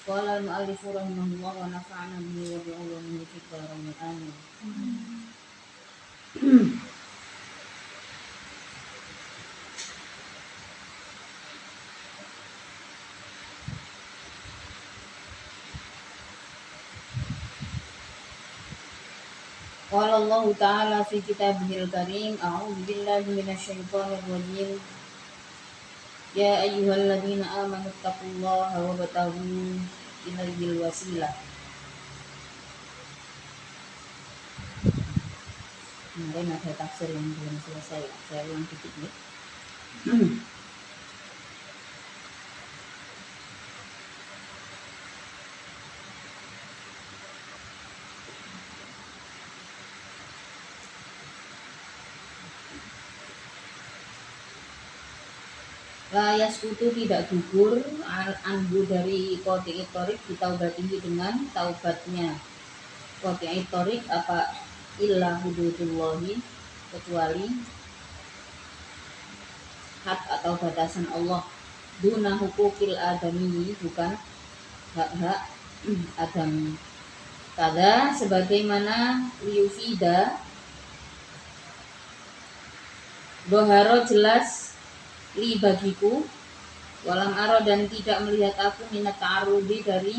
Qala al-mu'allif rahimahullah wa nafa'ana bihi wa bi ulumihi fid dharain amin. Qala Allah Ta'ala fi kitabihil karim, a'udzu billahi minasyaitonir rajim. Ya ayyuhalladzina amanu taqullaha wa bataghu ilaihil wasilah. Kemarin ada tafsir yang belum selesai, saya ulang dikit nih. La yaskutu tidak gugur anhu dari qati'i thoriq bitaubatihi dengan taubatnya. Qati'i thoriq apa illa hududullahi, kecuali had atau batasan Allah, duna hukukil adami, bukan hak-hak Adam. Kada sebagaimana liyufida doharo jelas li bagiku, walam aro dan tidak melihat aku, minat ta'arudi dari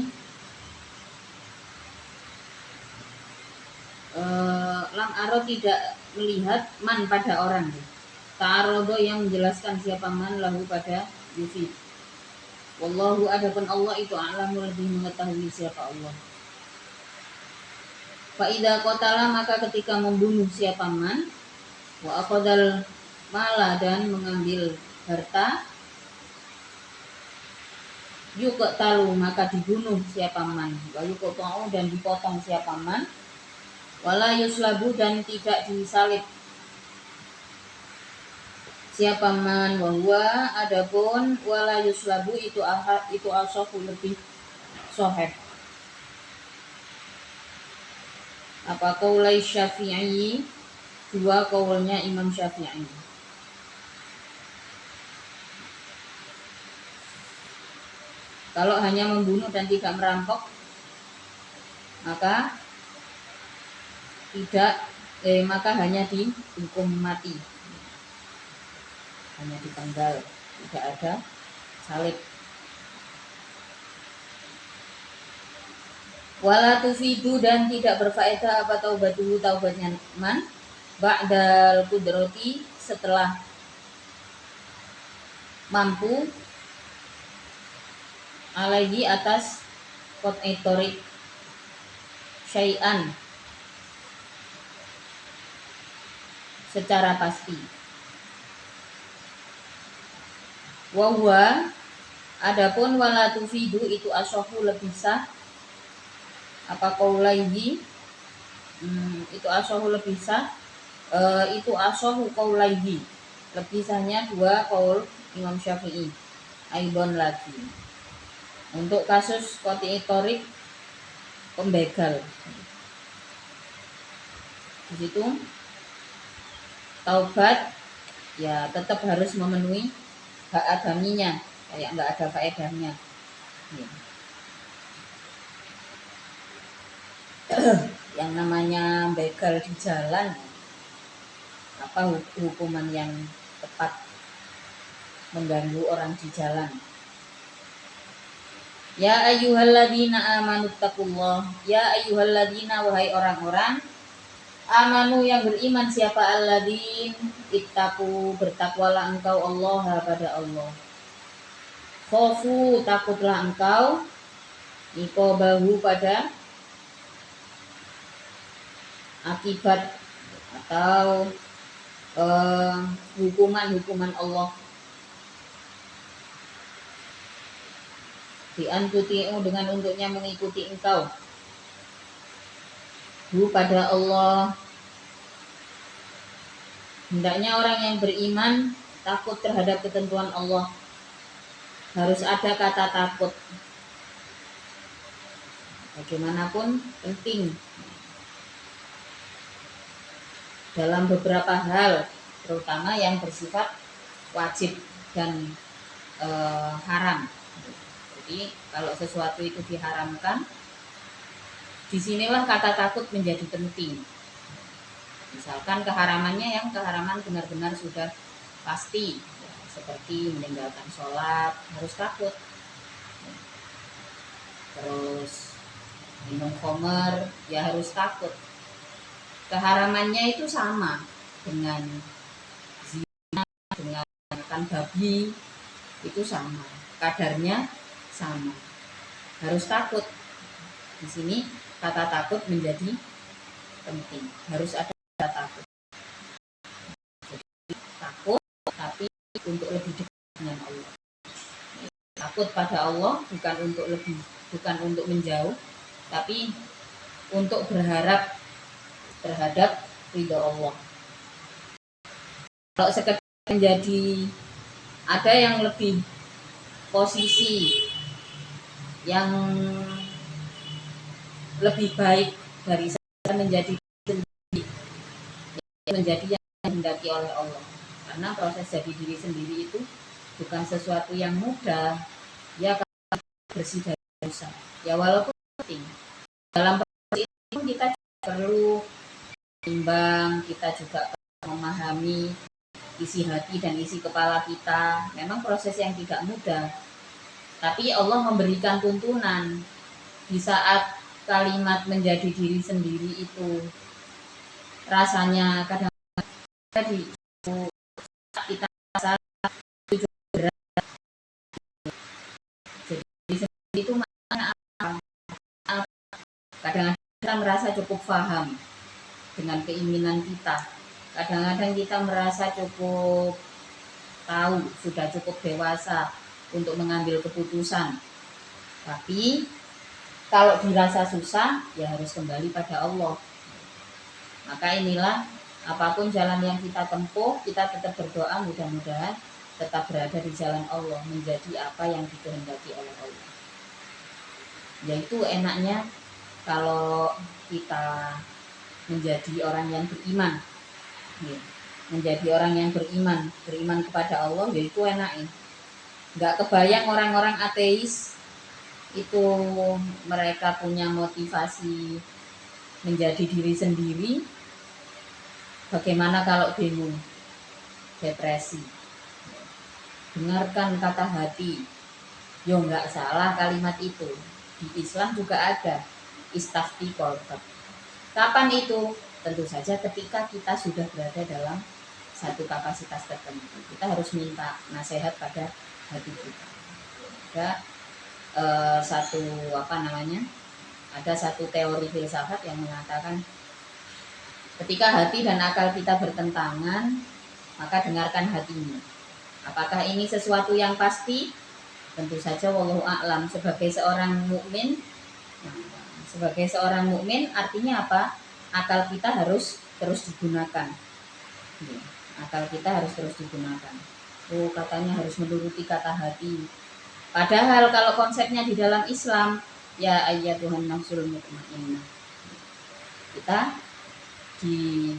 lam aro tidak melihat man pada orang, ta'arodo yang menjelaskan siapa man lahu pada Yufid. Wallahu adapun Allah itu a'lamu lebih mengetahui siapa Allah. Fa'idha qatala maka ketika membunuh siapa man, wa aqadal mala dan mengambil harta, yuqtalu maka dibunuh siapa man, wa yuqta'u dan dipotong siapa man, wala yuslabu dan tidak disalib siapa man, wa huwa adapun wala yuslabu itu asahu lebih sahih. Apa qaulai Syafi'i, dua qaulnya Imam Syafi'i. Kalau hanya membunuh dan tidak merampok, maka maka hanya dihukum mati, hanya dipenggal, tidak ada salib. Wala tufidu dan tidak berfaedah apa taubatnya man ba'dal qudrati setelah mampu alaihi atas qat'i thoriq syai'an secara pasti. Wa huwa adapun wala tufidu itu ashahu lebih sah apa qaulaihi, itu ashahu lebih sah, itu ashahu qaulaihi, lebih sahnya dua qaul Imam Syafi'i. Aibon lagi untuk kasus qati'i thoriq pembegal, di situ taubat ya tetap harus memenuhi hak adaminya, kayak nggak ada faedahnya. Yang namanya begal di jalan, apa hukuman yang tepat mengganggu orang di jalan? Ya ayyuhalladzina amanu taqullah, ya ayyuhalladzina wahai orang-orang amanu yang beriman, siapa alladzin ittaqu bertakwalah engkau Allah pada Allah. Khofu takutlah engkau, iqabahu pada akibat atau hukuman Allah. Bi antuti'u dengan untuknya mengikuti engkau pada Allah. Hendaknya orang yang beriman takut terhadap ketentuan Allah, harus ada kata takut. Bagaimanapun penting dalam beberapa hal, terutama yang bersifat wajib dan haram, Tapi kalau sesuatu itu diharamkan, disinilah kata takut menjadi penting. Misalkan keharamannya yang keharaman benar-benar sudah pasti, ya, seperti meninggalkan sholat harus takut, terus minum khamr ya harus takut. Keharamannya itu sama dengan zina, dengan makan babi, itu sama, kadarnya sama, harus takut. Di sini kata takut menjadi penting, harus ada kata takut. Jadi takut tapi untuk lebih dekat dengan Allah. Takut pada Allah bukan untuk menjauh, tapi untuk berharap terhadap ridho Allah. Kalau sekedar menjadi, ada yang lebih posisi yang lebih baik dari saya menjadi yang dihendaki oleh Allah. Karena proses jadi diri sendiri itu bukan sesuatu yang mudah. Ya, bersih dari dosa. Ya, walaupun penting. Dalam proses itu kita perlu timbang, kita juga memahami isi hati dan isi kepala kita. Memang proses yang tidak mudah. Tapi Allah memberikan tuntunan di saat kalimat menjadi diri sendiri itu rasanya kadang-kadang kita rasa berat. Jadi sendiri itu maknanya apa? Kadang-kadang kita merasa cukup paham dengan keinginan kita. Kadang-kadang kita merasa cukup tahu, sudah cukup dewasa untuk mengambil keputusan. Tapi kalau dirasa susah, ya harus kembali pada Allah. Maka inilah, apapun jalan yang kita tempuh, kita tetap berdoa mudah-mudahan tetap berada di jalan Allah, menjadi apa yang dikehendaki oleh Allah. Yaitu enaknya kalau kita menjadi orang yang beriman, menjadi orang yang beriman kepada Allah, yaitu enaknya. Nggak kebayang orang-orang ateis itu mereka punya motivasi menjadi diri sendiri. Bagaimana kalau bingung, depresi? Dengarkan kata hati. Yo, nggak salah kalimat itu. Di Islam juga ada istafti qalbak. Kapan itu? Tentu saja ketika kita sudah berada dalam satu kapasitas tertentu. Kita harus minta nasihat pada hati kita. Ada ada satu teori filsafat yang mengatakan ketika hati dan akal kita bertentangan, maka dengarkan hatimu. Apakah ini sesuatu yang pasti? Tentu saja wallahu a'lam. Sebagai seorang mukmin artinya apa? Akal kita harus terus digunakan. Akal kita harus terus digunakan. Oh, katanya harus menuruti kata hati. Padahal kalau konsepnya di dalam Islam, ya ayyatuhan nafsul mutmainnah. Kita di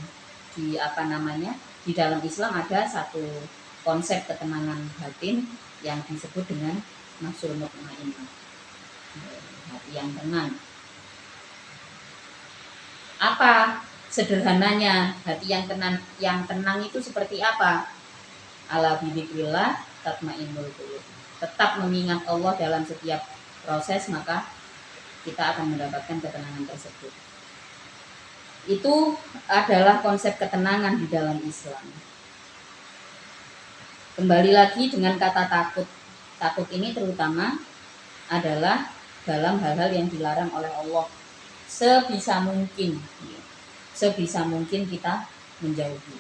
dalam Islam ada satu konsep ketenangan batin yang disebut dengan nafsul mutmainnah, hati yang tenang. Apa sederhananya hati yang tenang itu seperti apa? Ala bidzikrillah tatmainnul qulub. Tetap mengingat Allah dalam setiap proses, maka kita akan mendapatkan ketenangan tersebut. Itu adalah konsep ketenangan di dalam Islam. Kembali lagi dengan kata takut. Takut ini terutama adalah dalam hal-hal yang dilarang oleh Allah. Sebisa mungkin kita menjauhi.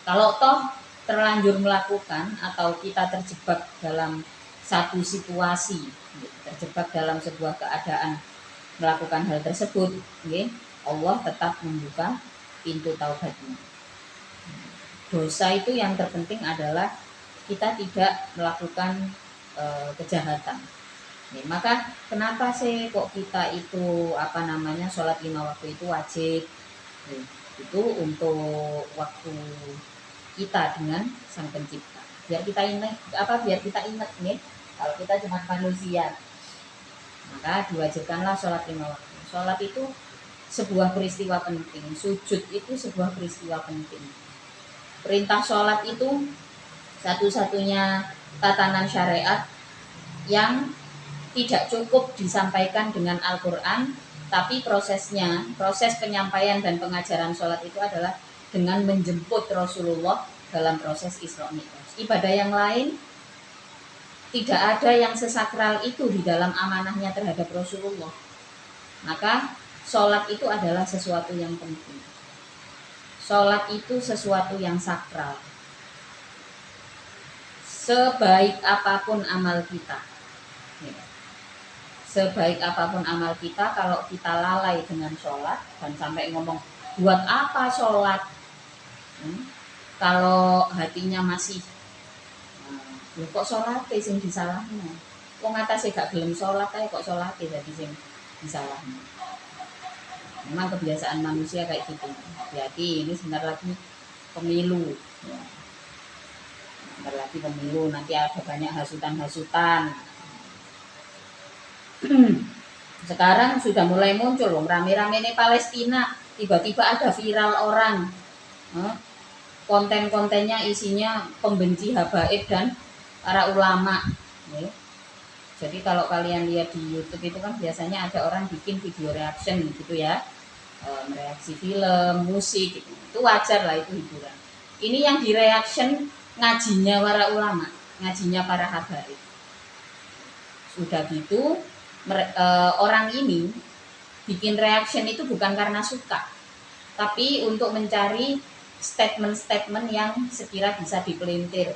Kalau toh terlanjur melakukan atau kita terjebak dalam satu situasi, terjebak dalam sebuah keadaan melakukan hal tersebut, Allah tetap membuka pintu taubatnya. Dosa itu yang terpenting adalah kita tidak melakukan kejahatan. Maka kenapa sih kok kita itu sholat 5 waktu itu wajib? Itu untuk waktu kita dengan Sang Pencipta. Biar kita ingat nih, kalau kita cuma manusia, Maka diwajibkanlah sholat 5 waktu. Sholat itu sebuah peristiwa penting, sujud itu sebuah peristiwa penting. Perintah sholat itu satu-satunya tatanan syariat yang tidak cukup disampaikan dengan Al-Quran, tapi proses penyampaian dan pengajaran sholat itu adalah dengan menjemput Rasulullah dalam proses Isra Mi'raj. Ibadah yang lain tidak ada yang sesakral itu di dalam amanahnya terhadap Rasulullah. Maka sholat itu adalah sesuatu yang penting. Sholat itu sesuatu yang sakral. Sebaik apapun amal kita, sebaik apapun amal kita, kalau kita lalai dengan sholat dan sampai ngomong buat apa sholat, kalau hatinya masih kok sholat sing disalahnya, kok ngatasé gak gelem sholat kayak kok sholat jadi sing disalahnya. Memang kebiasaan manusia kayak gitu. Jadi ini sebentar lagi pemilu, sebentar lagi pemilu, nanti ada banyak hasutan-hasutan. Sekarang sudah mulai muncul loh, rame-rame ini Palestina, tiba-tiba ada viral orang, konten-kontennya isinya pembenci habaib dan para ulama. Jadi kalau kalian lihat di YouTube itu kan biasanya ada orang bikin video reaction gitu ya, mereaksi film, musik gitu. Itu wajar lah, itu hiburan. Ini yang di reaction ngajinya para ulama, ngajinya para habaib. Sudah gitu orang ini bikin reaction itu bukan karena suka, tapi untuk mencari statement-statement yang sekira bisa dipelintir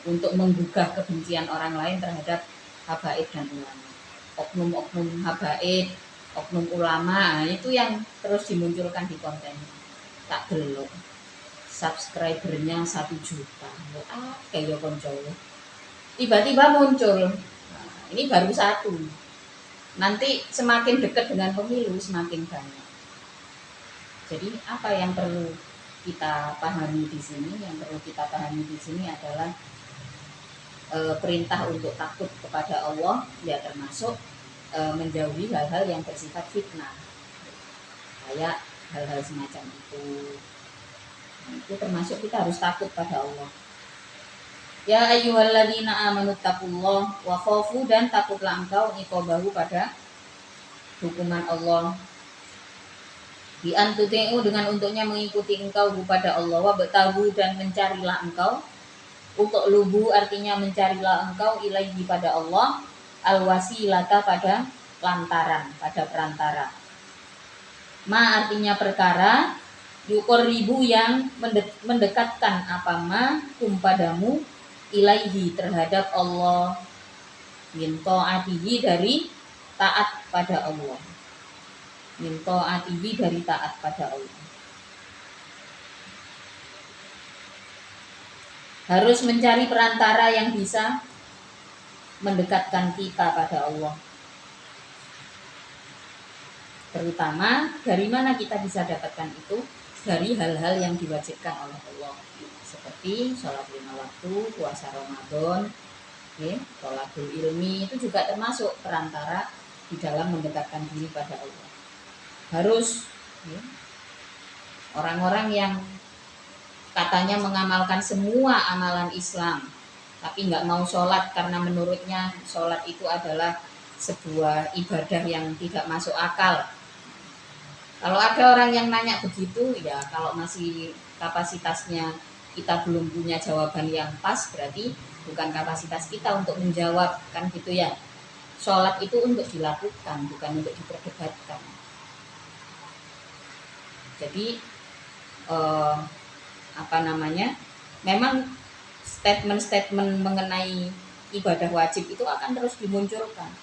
untuk menggugah kebencian orang lain terhadap habaib dan ulama. Oknum-oknum habaib, oknum ulama, itu yang terus dimunculkan di kontennya. Tak delok subscribernya 1 juta, kayak konco. Tiba-tiba muncul. Ini baru satu. Nanti semakin dekat dengan pemilu semakin banyak. Jadi apa yang perlu kita pahami di sini? Yang perlu kita pahami di sini adalah perintah untuk takut kepada Allah, ya termasuk menjauhi hal-hal yang bersifat fitnah. Kayak hal-hal semacam itu. Itu termasuk kita harus takut pada Allah. Ya ayyuhalladzina amanu taqullah wa khafu, dan takutlah engkau iqabahu pada hukuman Allah. Bi antuti'u, dengan untuknya mengikuti engkau kepada Allah, wa betahu, dan mencarilah engkau. Untuk lubu artinya mencarilah engkau ilaihi pada Allah, al wasilata pada lantaran, pada perantara. Ma artinya perkara, yuqarribu yang mendekatkan apa ma padamu ilaihi terhadap Allah, min ta'atihi dari taat pada Allah, min ta'atihi dari taat pada Allah. Harus mencari perantara yang bisa mendekatkan kita pada Allah. Terutama dari mana kita bisa dapatkan itu? Dari hal-hal yang diwajibkan oleh Allah, seperti sholat 5 waktu, puasa Ramadan, sholatul ilmi, itu juga termasuk perantara di dalam mendekatkan diri pada Allah. Harus orang-orang yang katanya mengamalkan semua amalan Islam, tapi nggak mau sholat karena menurutnya sholat itu adalah sebuah ibadah yang tidak masuk akal. Kalau ada orang yang nanya begitu, ya kalau masih kapasitasnya kita belum punya jawaban yang pas, berarti bukan kapasitas kita untuk menjawab, kan gitu ya. Sholat itu untuk dilakukan, bukan untuk diperdebatkan. Jadi memang statement-statement mengenai ibadah wajib itu akan terus dimunculkan.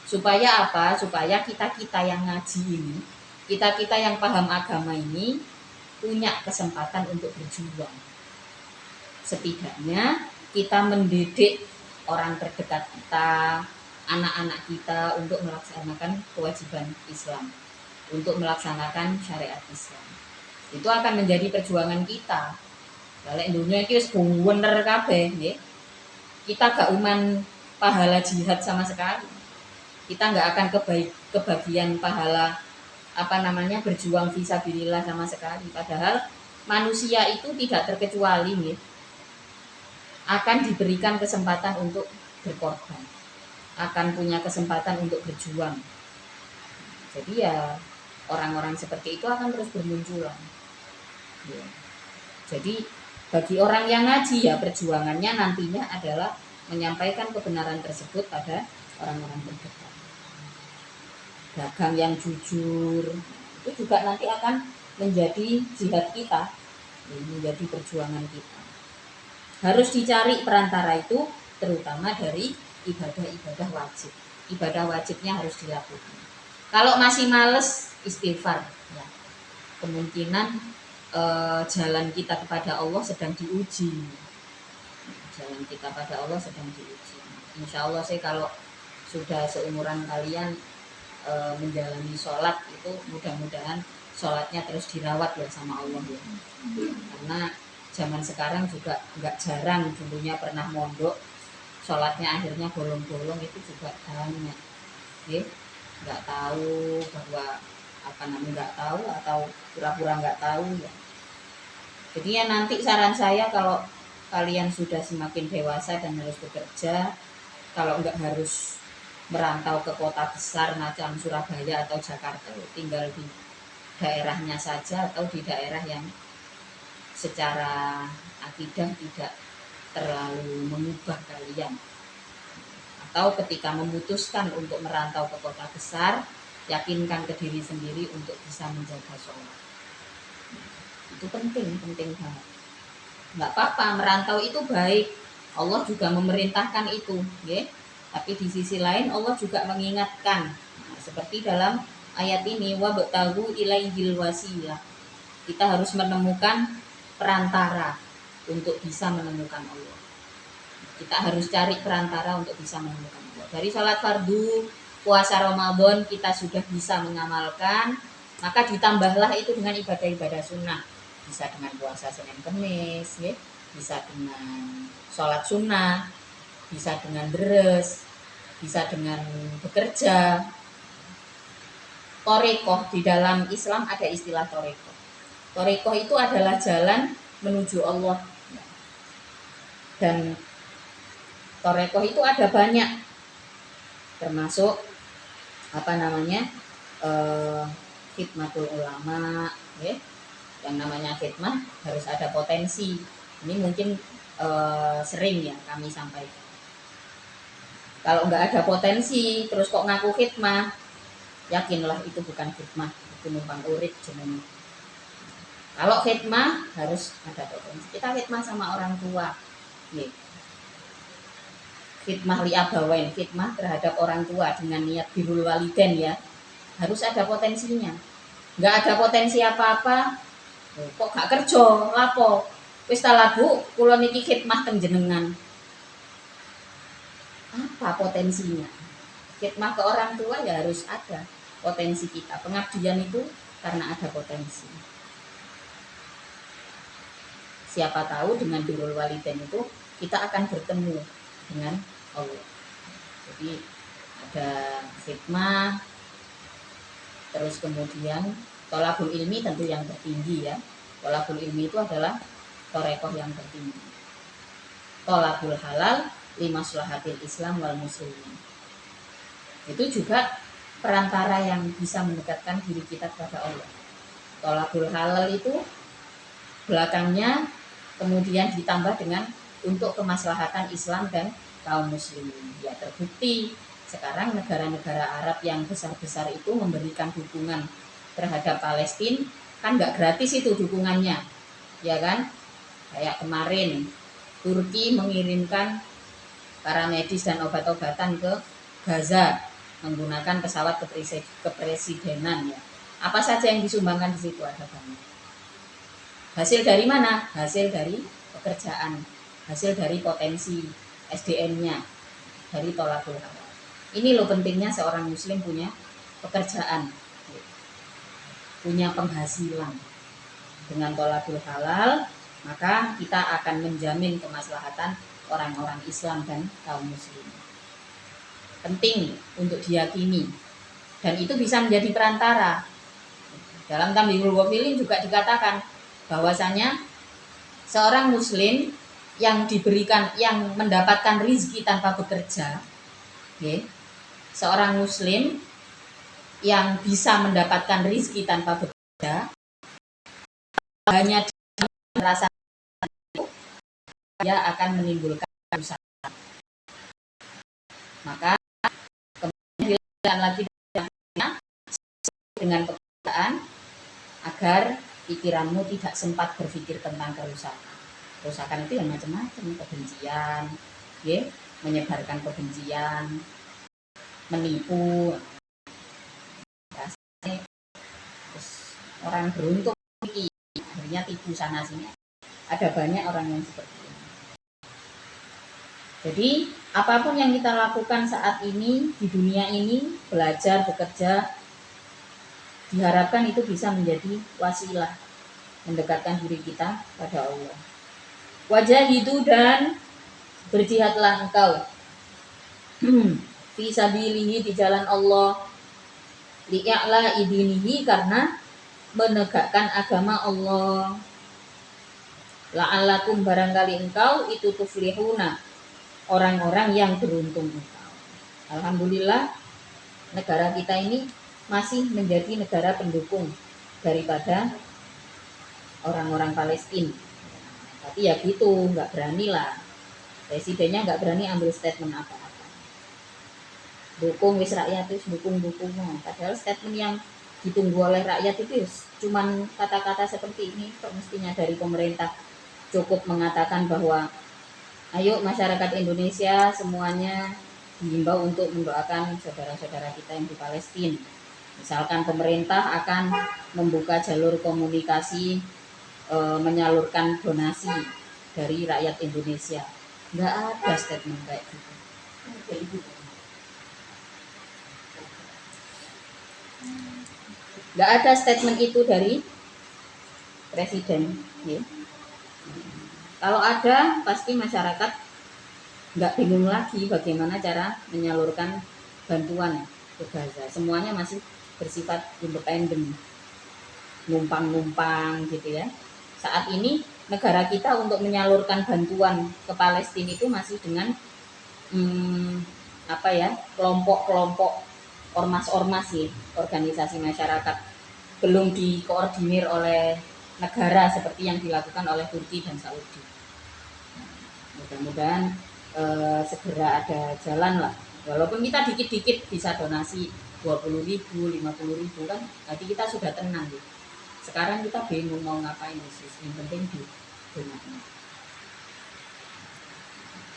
Supaya apa? Supaya kita-kita yang ngaji ini, kita-kita yang paham agama ini punya kesempatan untuk berjuang. Setidaknya kita mendidik orang terdekat kita, anak-anak kita untuk melaksanakan kewajiban Islam, untuk melaksanakan syariat Islam. Itu akan menjadi perjuangan kita. Kalau dunia iki wis bener kabeh, nggih. Kita gak uman pahala jihad sama sekali. Kita nggak akan kebagian pahala berjuang fisabilillah sama sekali. Padahal manusia itu tidak terkecuali nih, akan diberikan kesempatan untuk berkorban, akan punya kesempatan untuk berjuang. Jadi ya orang-orang seperti itu akan terus bermunculan. Ya. Jadi bagi orang yang ngaji ya perjuangannya nantinya adalah menyampaikan kebenaran tersebut pada orang-orang terdekat. Dagang yang jujur itu juga nanti akan menjadi jihad kita, menjadi perjuangan kita. Harus dicari perantara itu terutama dari ibadah-ibadah wajib. Ibadah wajibnya harus dilakukan. Kalau masih males, istighfar ya. Kemungkinan jalan kita kepada Allah sedang diuji. Jalan kita pada Allah sedang diuji. Insya Allah sih kalau sudah seumuran kalian menjalani sholat itu mudah-mudahan sholatnya terus dirawat ya sama Allah ya. Karena zaman sekarang juga nggak jarang, dulunya pernah mondok sholatnya akhirnya bolong-bolong itu juga banyak. Nggak tahu bahwa nggak tahu atau pura-pura nggak tahu ya. Jadi ya nanti saran saya kalau kalian sudah semakin dewasa dan harus bekerja, kalau nggak harus merantau ke kota besar macam Surabaya atau Jakarta, tinggal di daerahnya saja atau di daerah yang secara akidah tidak terlalu mengubah kalian. Atau ketika memutuskan untuk merantau ke kota besar, yakinkan ke diri sendiri untuk bisa menjaga sholat. Itu penting banget. Nggak apa-apa, merantau itu baik. Allah juga memerintahkan itu, ya. Tapi di sisi lain Allah juga mengingatkan. Nah, seperti dalam ayat ini, wabtagu ilaihil wasilah. Kita harus menemukan perantara untuk bisa menemukan Allah. Kita harus cari perantara untuk bisa menemukan Allah. Dari sholat fardu, puasa Ramadan kita sudah bisa mengamalkan, maka ditambahlah itu dengan ibadah-ibadah sunnah. Bisa dengan puasa Senin Kemis, ya. Bisa dengan sholat sunnah, bisa dengan deres, bisa dengan bekerja. Torekoh, di dalam Islam ada istilah torekoh. Torekoh itu adalah jalan menuju Allah. Dan torekoh itu ada banyak, termasuk khidmatul ulama, ya. Yang namanya khidmah harus ada potensi. Ini mungkin sering ya kami sampaikan. Kalau nggak ada potensi terus kok ngaku khidmah, yakinlah itu bukan khidmah, itu numpang urip jenenge. Kalau khidmah harus ada potensi. Kita khidmah sama orang tua, ya. Khidmah li abawain, khidmah terhadap orang tua dengan niat birrul walidain ya, harus ada potensinya. Nggak ada potensi apa-apa, kok gak kerja, lapo? Wis ta Bu, kula niki khidmah teng jenengan. Apa potensinya? Khidmah ke orang tua ya harus ada potensi kita. Pengabdian itu karena ada potensi. Siapa tahu dengan birrul walidain itu kita akan bertemu dengan Allah. Jadi ada khidmah, terus kemudian tholabul ilmi tentu yang tertinggi ya. Tholabul ilmi itu adalah torekoh yang tertinggi. Tholabul halal limaslahatil Islam wal muslimin. Itu juga perantara yang bisa mendekatkan diri kita kepada Allah. Tholabul halal itu belakangnya kemudian ditambah dengan untuk kemaslahatan Islam dan kaum muslimin. Ya terbukti sekarang negara-negara Arab yang besar-besar itu memberikan dukungan terhadap Palestina, kan nggak gratis itu dukungannya, ya kan? Kayak kemarin Turki mengirimkan para medis dan obat-obatan ke Gaza menggunakan pesawat kepresidenan ya. Apa saja yang disumbangkan di situ ada banyak. Hasil dari mana? Hasil dari pekerjaan, hasil dari potensi SDM-nya, dari tholabul halal. Ini loh pentingnya seorang muslim punya pekerjaan, punya penghasilan. Dengan tholabul halal, maka kita akan menjamin kemaslahatan orang-orang Islam dan kaum muslim. penting untuk diyakini, dan itu bisa menjadi perantara. Dalam Tambihul Ghafilin juga dikatakan bahwasanya seorang muslim yang mendapatkan rizki tanpa bekerja, okay, seorang muslim yang bisa mendapatkan rizki tanpa bekerja hanya merasa dia akan menimbulkan usaha. Maka kemudian lagi dengan pekerjaan agar pikiranmu tidak sempat berpikir tentang kerusakan. Kerusakan itu yang macam-macam, kebencian, ya, menyebarkan kebencian, menipu. Terus orang beruntung akhirnya tipu sana sini. Ada banyak orang yang seperti ini. Jadi apapun yang kita lakukan saat ini di dunia ini, belajar, bekerja, diharapkan itu bisa menjadi wasilah mendekatkan diri kita pada Allah. Wajahidu, dan berjihadlah engkau fi sabilihi, di jalan Allah, li'a'la idinihi, karena menegakkan agama Allah. La'allakum, barangkali engkau itu tuflihuna, orang-orang yang beruntung engkau. Alhamdulillah negara kita ini masih menjadi negara pendukung daripada orang-orang Palestina. Tapi ya gitu, nggak berani lah. Presidennya nggak berani ambil statement apa-apa. Dukung wis rakyat itu dukung. Padahal statement yang ditunggu oleh rakyat itu cuman kata-kata seperti ini. Kok mestinya dari pemerintah cukup mengatakan bahwa ayo masyarakat Indonesia semuanya dihimbau untuk mendoakan saudara-saudara kita yang di Palestina. Misalkan pemerintah akan membuka jalur komunikasi, menyalurkan donasi dari rakyat Indonesia. Nggak ada statement kayak gitu. Nggak ada statement itu dari presiden. Ya. Kalau ada, pasti masyarakat nggak bingung lagi bagaimana cara menyalurkan bantuan ke Gaza. Semuanya masih bersifat independen, numpang gitu ya. Saat ini negara kita untuk menyalurkan bantuan ke Palestina itu masih dengan kelompok-kelompok ormas-ormas sih, organisasi masyarakat, belum dikoordinir oleh negara seperti yang dilakukan oleh Turki dan Saudi. Mudah-mudahan segera ada jalan lah. Walaupun kita dikit-dikit bisa donasi 20.000, 50.000 kan, nanti kita sudah tenang gitu. Sekarang kita bingung mau ngapain sih, yang penting di donasi.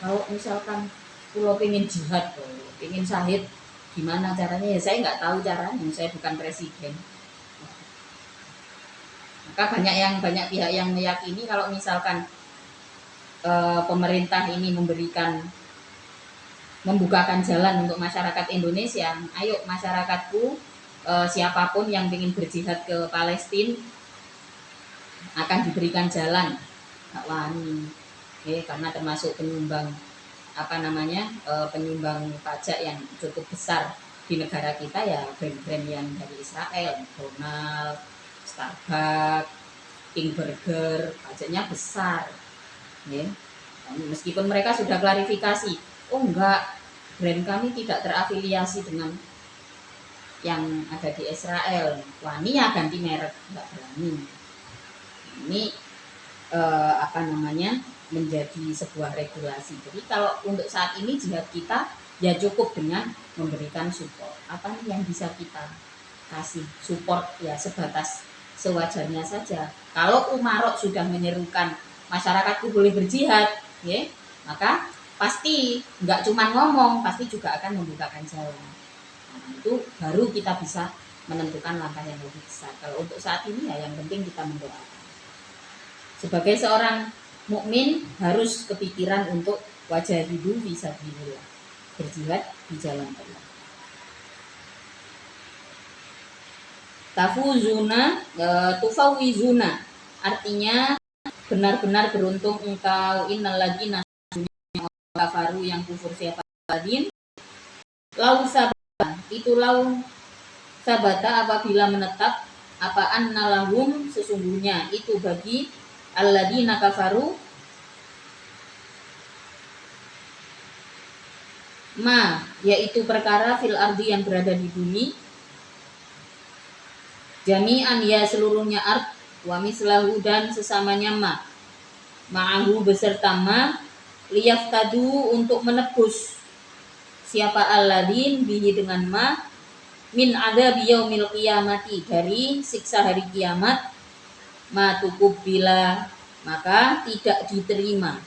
Kalau misalkan pulau pengen jihad, pengen syahid, gimana caranya? Ya saya nggak tahu caranya, saya bukan presiden. Maka banyak pihak yang meyakini kalau misalkan pemerintah ini membukakan jalan untuk masyarakat Indonesia, ayo masyarakat,ku siapapun yang ingin berjihad ke Palestina akan diberikan jalan, nggak wani, karena termasuk penyumbang penyumbang pajak yang cukup besar di negara kita ya, brand-brand yang dari Israel, McDonald, Starbucks, King Burger, pajaknya besar. Meskipun mereka sudah klarifikasi, oh enggak, brand kami tidak terafiliasi dengan yang ada di Israel. Wani ya ganti merek, enggak berani. Ini menjadi sebuah regulasi. Jadi kalau untuk saat ini jihad kita ya cukup dengan memberikan support. Apa yang bisa kita kasih support ya sebatas sewajarnya saja. Kalau Umarok sudah menyerukan masyarakatku boleh berjihad, maka pasti nggak cuma ngomong, pasti juga akan membukakan jalan. Nah, itu baru kita bisa menentukan langkah yang lebih besar. Kalau untuk saat ini ya yang penting kita mendoakan. Sebagai seorang mukmin harus kepikiran untuk wajahidu fisabilillah, berjihad di jalan Allah. Tufawizuna, artinya benar-benar beruntung engkau. Innal ladzina kafaru, yang kufur siapa ladin Lau sabata, itu lau sabata apabila menetap, apa anna lahum sesungguhnya itu bagi alladzina kafaru ma, yaitu perkara fil ardi yang berada di bumi, jami'an ya seluruhnya ard, wa mislahu dan sesamanya ma, ma'ahu beserta ma, liyaftadu untuk menebus siapa alladzin bihi dengan ma, min adzab yaumil qiyamati dari siksa hari kiamat, ma tukubbila maka tidak diterima,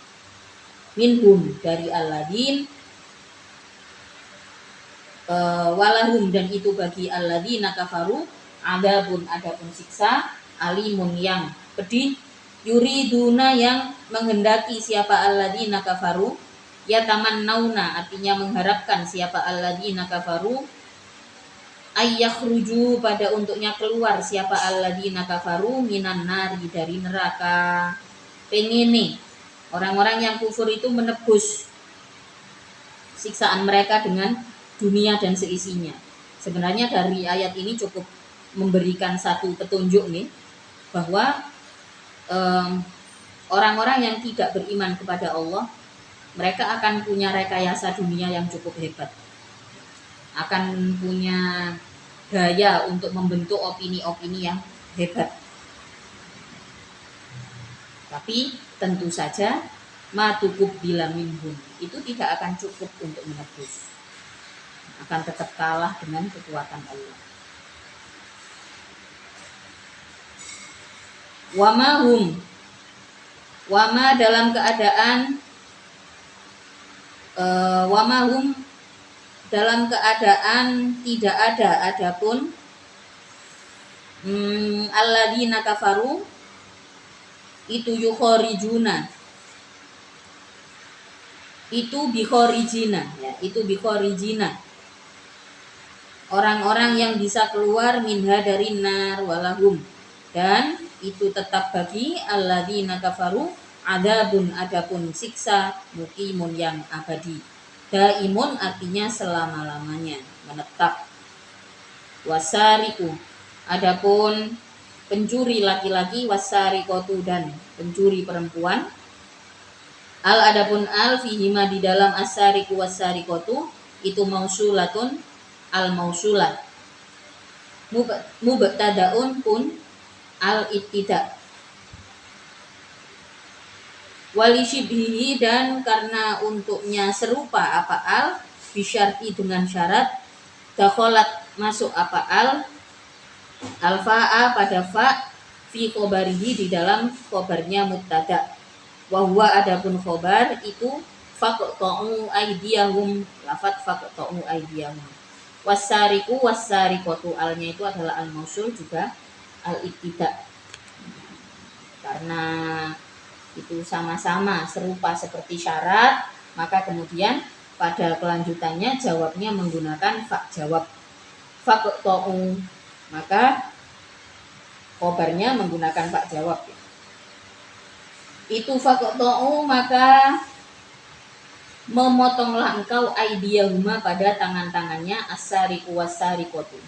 minhum dari alladzin, walahum dan itu bagi alladzina kafaru, adabun adapun siksa, alimun yang pedih, yuriduna yang menghendaki siapa alladzina kafaru, ya taman nauna artinya mengharapkan siapa alladzina kafaru, ayyakhruju pada untuknya keluar siapa alladzina kafaru minan nari dari neraka. Pengen nih orang-orang yang kufur itu menebus siksaan mereka dengan dunia dan seisinya. Sebenarnya dari ayat ini cukup memberikan satu petunjuk nih bahwa orang-orang yang tidak beriman kepada Allah, mereka akan punya rekayasa dunia yang cukup hebat, akan punya daya untuk membentuk opini-opini yang hebat. Tapi tentu saja matukub bila minhum itu tidak akan cukup untuk menebus, akan tetap kalah dengan kekuatan Allah. Wama dalam keadaan wamahum dalam keadaan tidak ada adapun alladzina kafaru itu yukhorijuna itu bikhorijina ya, itu bikhorijina orang-orang yang bisa keluar minha dari nar walahum dan itu tetap bagi alladzina kafaru adabun adapun siksa mukimun yang abadi. Daimun artinya selama-lamanya menetap. Wasariku adapun pencuri laki-laki, wasarikotu dan pencuri perempuan, al adapun al fihima di dalam asariku wasarikotu itu mausulatun al mausulah, mubtadaun pun al ibtida, wali syibhihi dan karena untuknya serupa apa al, bisyarti dengan syarat, dakholat masuk apa al, alfa'a pada fa, fi khobarihi di dalam khobarnya mubtada, wahwa adapun khobar itu faqta'u aydiyahum, lafat faqta'u aydiyahum. Wasariku wasarikotu alnya itu adalah al mausul juga al ibtida, karena itu sama-sama serupa seperti syarat, maka kemudian pada kelanjutannya jawabnya menggunakan fa jawab, faqta'u, maka khobarnya menggunakan fa jawab. Itu faqta'u maka memotonglah engkau aidiyahuma pada tangan-tangannya, as-sariqu was-sariqatu.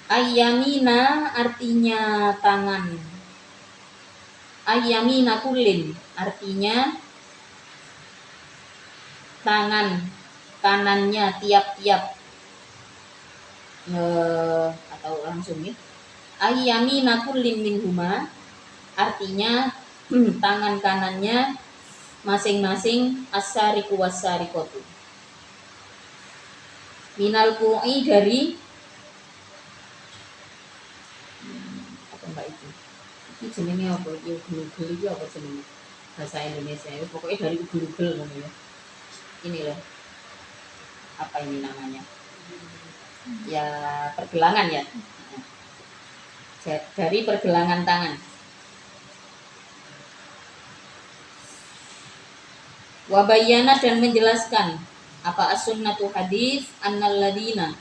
Ayyamina artinya tangan, ayyamina kullin artinya tangan kanannya tiap-tiap, atau langsung ya, ayyamina kullin minhuma artinya tangan kanannya masing-masing as-sariqu was-sariqatu. Minal ku'i dari apa mbak itu? Ini jenenge apa? Ugel-ugel itu apa jenenge? Bahasa Indonesia itu pokoknya dari ugel-ugel kan ya. Ini loh. Apa ini namanya? Ya pergelangan ya. Dari pergelangan tangan. Wabayana dan menjelaskan apa as-sunnatu hadis annalladina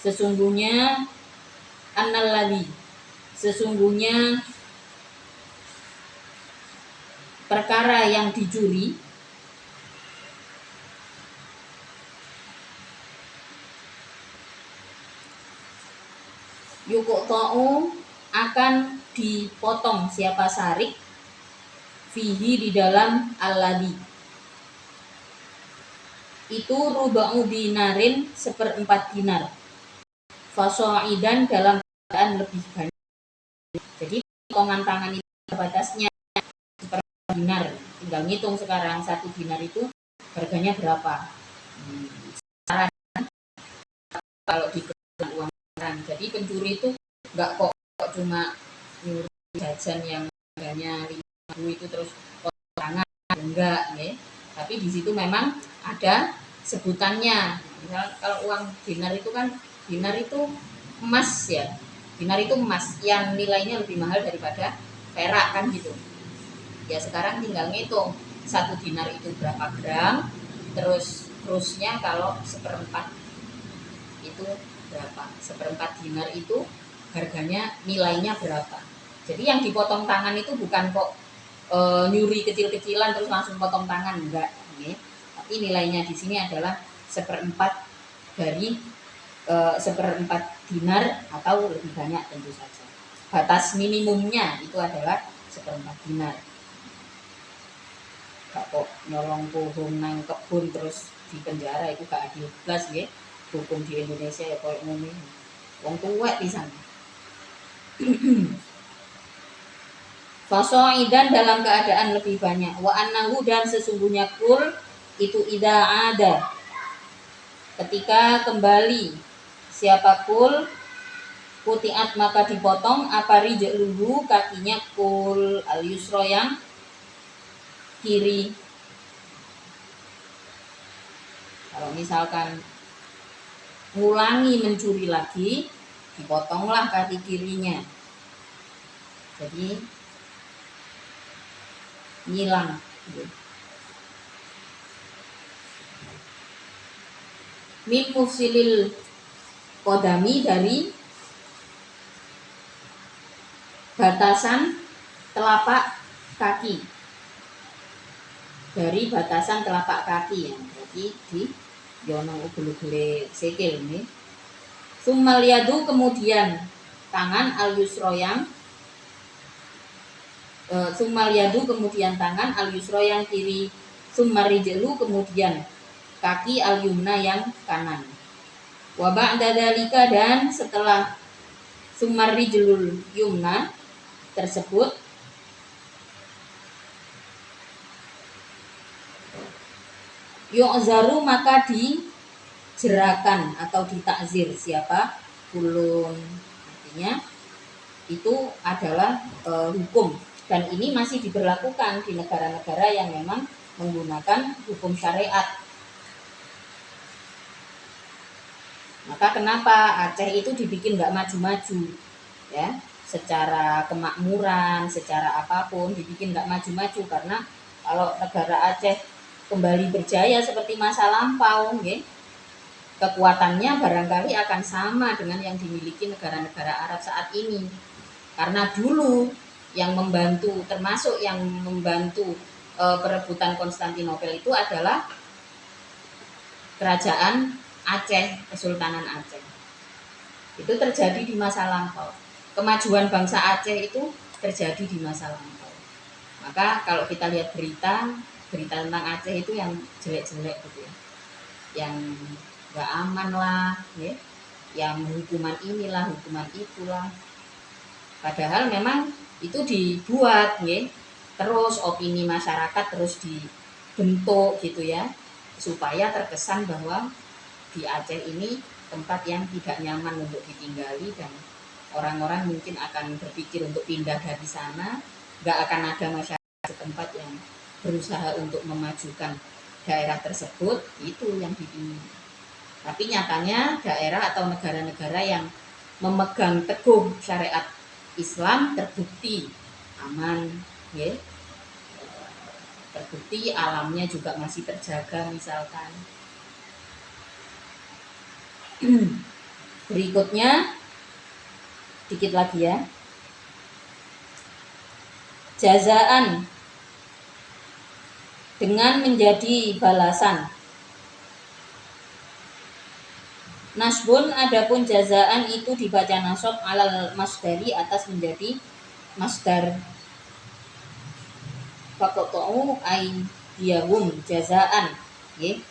sesungguhnya annalladhi sesungguhnya perkara yang dicuri yuqta'u akan dipotong siapa sarik fihi di dalam alladhi itu ruba'u dinarin 1/4 dinar faso'idan dalam keadaan lebih banyak. Jadi potongan tangan itu batasnya 1/4 dinar, tinggal ngitung sekarang 1 dinar itu harganya berapa. Kalau di uang orang, jadi pencuri itu nggak kok cuma nyuri jajan yang harganya 5.000 itu terus tangan, enggak ya. Tapi di situ memang ada sebutannya. Misal kalau uang dinar itu kan, dinar itu emas ya, dinar itu emas yang nilainya lebih mahal daripada perak kan gitu ya. Sekarang tinggal ngitung 1 dinar itu berapa gram, terus terusnya kalau 1/4 itu berapa, 1/4 dinar itu harganya nilainya berapa. Jadi yang dipotong tangan itu bukan kok nyuri kecil-kecilan terus langsung potong tangan, enggak ya. Tapi nilainya di sini adalah 1/4 dari 1/4 dinar atau lebih banyak tentu saja. Batas minimumnya itu adalah 1/4 dinar. Gak kok nyolong pohon nang kebun terus di penjara, itu gak adil belas ya. Hukum di Indonesia ya koyo ngene. Wong tuwek pisan. Faso'idan dalam keadaan lebih banyak. Wa annahu dan sesungguhnya kul itu ida ada ketika kembali siapa kul kutiat maka dipotong apa rijluhu kakinya kul al yusro yang kiri. Kalau misalkan ngulangi mencuri lagi, dipotonglah kaki kirinya, jadi ngilang. Min mufsilil kodami dari batasan telapak kaki, dari batasan telapak kaki ya, jadi di yono ugel-ugele sikil ini. Summal yadu kemudian tangan al yusro yang summal yadu kemudian tangan al yusro yang kiri, summa rijlu kemudian kaki al yumna yang kanan. Wa ba'da dzalika dan setelah summa rijlul yumna tersebut yu'zaru maka dijerakan atau ditakzir siapa kulun, artinya itu adalah hukum, dan ini masih diberlakukan di negara-negara yang memang menggunakan hukum syariat. Maka kenapa Aceh itu dibikin nggak maju-maju ya, secara kemakmuran, secara apapun dibikin nggak maju-maju, karena kalau negara Aceh kembali berjaya seperti masa lampau ya, kekuatannya barangkali akan sama dengan yang dimiliki negara-negara Arab saat ini. Karena dulu yang membantu, termasuk yang membantu perebutan Konstantinopel itu adalah kerajaan Aceh, Kesultanan Aceh. Itu terjadi di masa lampau. Kemajuan bangsa Aceh itu terjadi di masa lampau. Maka kalau kita lihat berita tentang Aceh itu yang jelek-jelek gitu ya, yang gak aman lah ya, yang hukuman inilah, hukuman itulah. Padahal memang itu dibuat ya, terus opini masyarakat terus dibentuk gitu ya, supaya terkesan bahwa di Aceh ini tempat yang tidak nyaman untuk ditinggali, dan orang-orang mungkin akan berpikir untuk pindah dari sana. Gak akan ada masyarakat setempat yang berusaha untuk memajukan daerah tersebut, itu yang dipingin. Tapi nyatanya daerah atau negara-negara yang memegang teguh syariat Islam terbukti aman ya, terbukti alamnya juga masih terjaga misalkan. Berikutnya dikit lagi ya, jazaan dengan menjadi balasan. Nasbun adapun jazaan itu dibaca nasab alal masdari atas menjadi masdar. Faqatu aydiyahum jazaan, ya,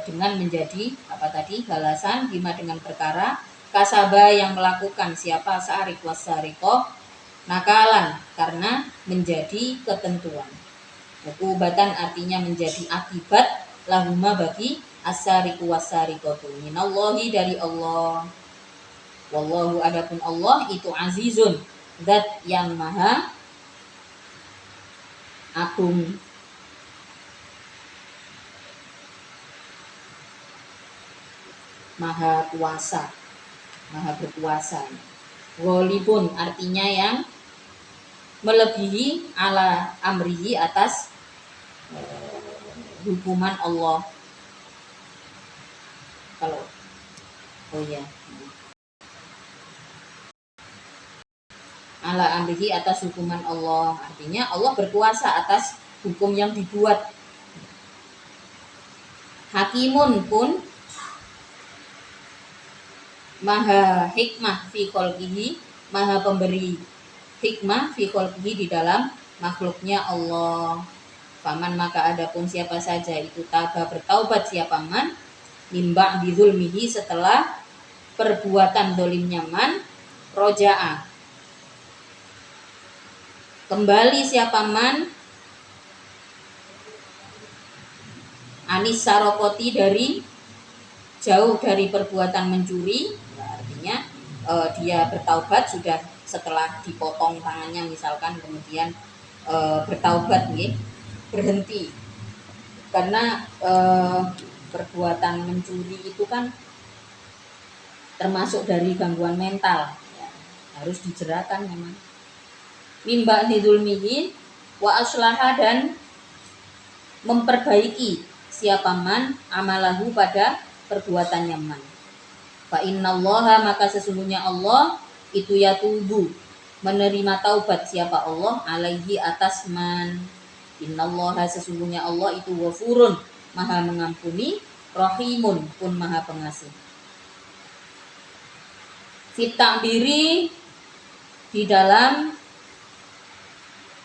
dengan menjadi apa tadi balasan bima dengan perkara kasaba yang melakukan siapa sa'rik wasariqah nakalan karena menjadi ketentuan. Ukubatan artinya menjadi akibat lahuma bagi as-sariqu was-sariqatu minallahi dari Allah. Wallahu adapun Allah itu azizun, zat yang maha agung, maha kuasa, maha berkuasa. Ghalibun artinya yang melebihi ala amrihi atas hukuman Allah. Kalau oh ya, ala amrihi atas hukuman Allah, artinya Allah berkuasa atas hukum yang dibuat. Hakimun pun maha hikmah fi khalqihi, maha pemberi hikmah fi khalqihi di dalam makhluknya Allah. Faman maka adapun siapa saja itu taba bertaubat siapa man mimba bizulmihi setelah perbuatan dolimnya man roja'a kembali siapa man anis sarokoti dari jauh dari perbuatan mencuri, artinya dia bertaubat sudah setelah dipotong tangannya misalkan, kemudian bertaubat nih, berhenti karena perbuatan mencuri itu kan termasuk dari gangguan mental, ya, harus dijerakan memang. Mimba nidulmihi wa aslaha dan memperbaiki siapa man amalahu pada perbuatannya man. Fa innallaha maka sesungguhnya Allah itu yatubu menerima taubat siapa Allah alaihi atas man. Innallaha sesungguhnya Allah itu ghafurun maha mengampuni, rahimun pun maha pengasih. Fit takbiri di dalam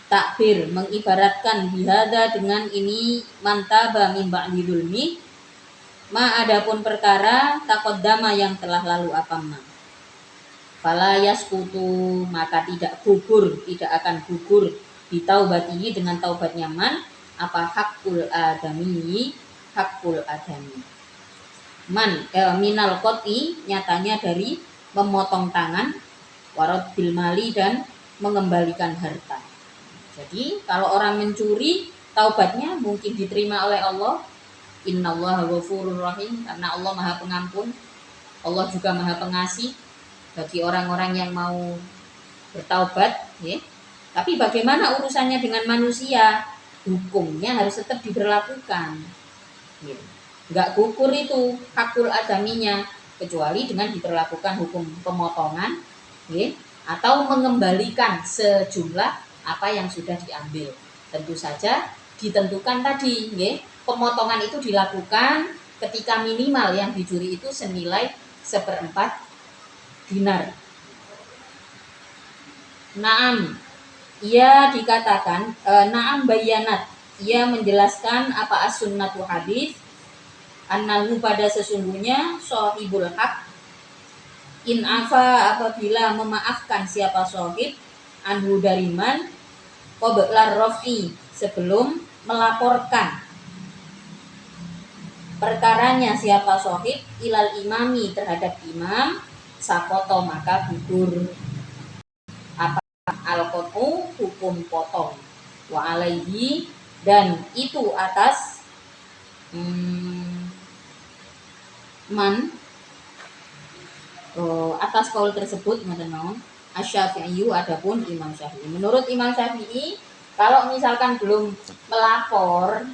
takbir mengibaratkan bihada dengan ini mantaba min ba'di dzulmi ma adapun perkara taqaddama yang telah lalu apa ma fala yasqutu maka tidak gugur, tidak akan gugur bitaubatihi dengan taubatnya man apa hakul adami, hakul adami man minal qoti nyatanya dari memotong tangan, warad bil mali dan mengembalikan harta. Jadi kalau orang mencuri taubatnya mungkin diterima oleh Allah. Innallaha ghafurur rahim, karena Allah maha pengampun, Allah juga maha pengasih bagi orang-orang yang mau bertaubat, ya. Tapi bagaimana urusannya dengan manusia? Hukumnya harus tetap diberlakukan, ya. Nggak gugur itu hakul adaminya, kecuali dengan diberlakukan hukum pemotongan, ya, atau mengembalikan sejumlah apa yang sudah diambil. Tentu saja ditentukan tadi, ya, pemotongan itu dilakukan ketika minimal yang dicuri itu senilai 1/4 dinar. Naam, ia dikatakan naam bayanat, ia menjelaskan apa as-sunnatu hadis annahu pada sesungguhnya sahibul haq in afa apabila memaafkan siapa sahib anhu dariman qabla rafi sebelum melaporkan perkaranya siapa sahib ilal imami terhadap imam sakoto maka gugur apa al-qatu hukum potong wa alaihi dan itu atas man atas kaul tersebut ngoten mawon Asy-Syafi'i adapun Imam Syafi'i. Menurut Imam Syafi'i kalau misalkan belum melapor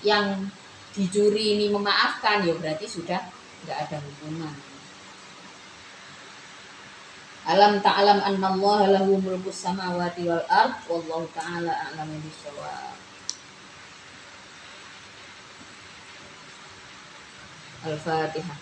yang dicuri ini memaafkan ya berarti sudah enggak ada hukuman. Alam ta'lam annallaha lahu mulkus samawati wal ard wallahu ta'ala a'lamu bissawab. Al-Fatihah.